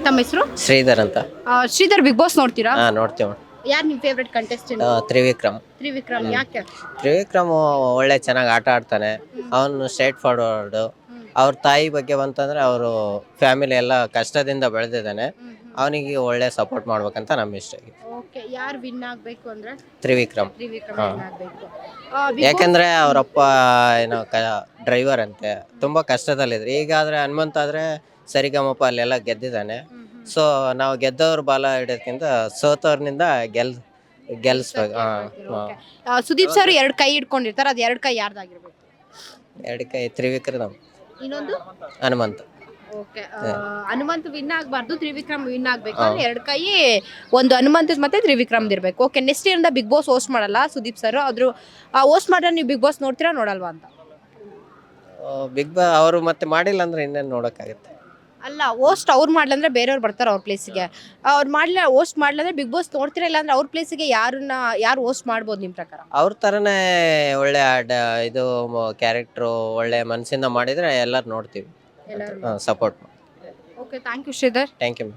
ತಮ್ಮ ಹೆಸರು? ಶ್ರೀಧರ್ ಅಂತ. ಶ್ರೀಧರ್ ಬಿಗ್ ಬಾಸ್ ನೋಡ್ತೀರಾ? ನೋಡ್ತೀವಿ. ಯಾರು ನಿಮ್ಮ ಫೇವರೇಟ್ ಕಂಟೆಸ್ಟೆಂಟ್? ತ್ರಿವಿಕ್ರಮ್. ತ್ರಿವಿಕ್ರಮ್. ಯಾಕೆ? ತ್ರಿವಿಕ್ರಮ್ ಒಳ್ಳೆ ಚೆನ್ನಾಗಿ ಆಟ ಆಡ್ತಾನೆ. ಅವನು ಸ್ಟ್ರೈಟ್ ಫಾರ್ವರ್ಡ್. ಅವ್ರ ತಾಯಿ ಬಗ್ಗೆ ಬಂತಂದ್ರೆ ಅವರು ಫ್ಯಾಮಿಲಿ ಎಲ್ಲ ಕಷ್ಟದಿಂದ ಬೆಳೆದಿದ್ದಾನೆ. ಅವನಿಗೆ ಒಳ್ಳೆ ಸಪೋರ್ಟ್ ಮಾಡ್ಬೇಕಂತ ನಮ್ಮ ಇಷ್ಟ. ಓಕೆ, ಯಾರು ವಿನ್ ಆಗಬೇಕು ಅಂದ್ರೆ? ತ್ರಿವಿಕ್ರಮ್. ತ್ರಿವಿಕ್ರಮ್ ಹಾ. ವಿನ್ ಆಗಬೇಕು. ಯಾಕಂದ್ರೆ ಅವರಪ್ಪ ಏನೋ ಡ್ರೈವರ್ ಅಂತೆ, ತುಂಬಾ ಕಷ್ಟದಲ್ಲಿದ್ರು. ಈಗಾದ್ರೆ ಹನುಮಂತ ಆದ್ರೆ ಸರಿಗಮಪ ಅಲ್ಲೆಲ್ಲ ಗೆದ್ದಿದ್ದಾನೆ. ಸೊ ನಾವು ಗೆದ್ದವ್ರ ಬಾಲ ಹಿಡಿಯೋದ್ಕಿಂತ ಸೋತವ್ರನಿಂದ ಗೆಲ್ಸ್ಬೇಕು. ಸುದೀಪ್ ಸರ್ 2 ಕೈ ಹಿಡ್ಕೊಂಡಿರ್ತಾರೆ, ಅದು 2 ಕೈ ಯಾರ್ದಾಗಿರ್ಬೇಕು? ಎರಡು ಕೈ ತ್ರಿವಿಕ್ರಮ್, ಇನ್ನೊಂದು ಹನುಮಂತ. ಓಕೆ, ಹನುಮಂತ್ ವಿನ್ ಆಗಬಾರ್ದು, ತ್ರಿವಿಕ್ರಮ್ ವಿನ್ ಆಗಬೇಕು ಅಂದ್ರೆ 2 ಕೈ, ಒಂದು ಹನುಮಂತದ್ ಮತ್ತೆ ತ್ರಿವಿಕ್ರಮ್ದು ಇರಬೇಕು. Okay, next year Bigg Boss host ಮಾಡಲ್ಲ ಸುದೀಪ್ ಸರ್. ಆದ್ರೂ ಹೋಸ್ಟ್ ಮಾಡ್ರೆ ನೀವು ಬಿಗ್ ಬಾಸ್ ನೋಡ್ತೀರಾ ನೋಡಲ್ವಾ ಅಂತ? ಅವರು ಮತ್ತೆ ಮಾಡಿಲ್ಲ ಅಂದ್ರೆ ಇನ್ನೇನು ನೋಡೋಕ್ಕಾಗುತ್ತೆ. ಅಲ್ಲ, ಹೋಸ್ಟ್ ಅವ್ರು ಮಾಡ್ಲಂದ್ರೆ ಬೇರೆಯವ್ರು ಬರ್ತಾರೆ ಅವ್ರ ಪ್ಲೇಸಿಗೆ. ಅವ್ರು ಮಾಡ್ಲ ಹೋಸ್ಟ್ ಮಾಡ್ಲಂದ್ರೆ ಬಿಗ್ ಬಾಸ್ ನೋಡ್ತೀರಾ, ಇಲ್ಲ ಅಂದ್ರೆ ಅವ್ರ ಪ್ಲೇಸಿಗೆ ಯಾರು ಹೋಸ್ಟ್ ಮಾಡ್ಬೋದು ನಿಮ್ಮ ಪ್ರಕಾರ? ಅವ್ರ ಥರನೇ ಒಳ್ಳೆ ಇದು ಕ್ಯಾರೆಕ್ಟ್ರು ಒಳ್ಳೆ ಮನಸ್ಸಿಂದ ಮಾಡಿದ್ರೆ ಎಲ್ಲರೂ ನೋಡ್ತೀವಿ, support. Okay, thank you Sridhar. Thank you.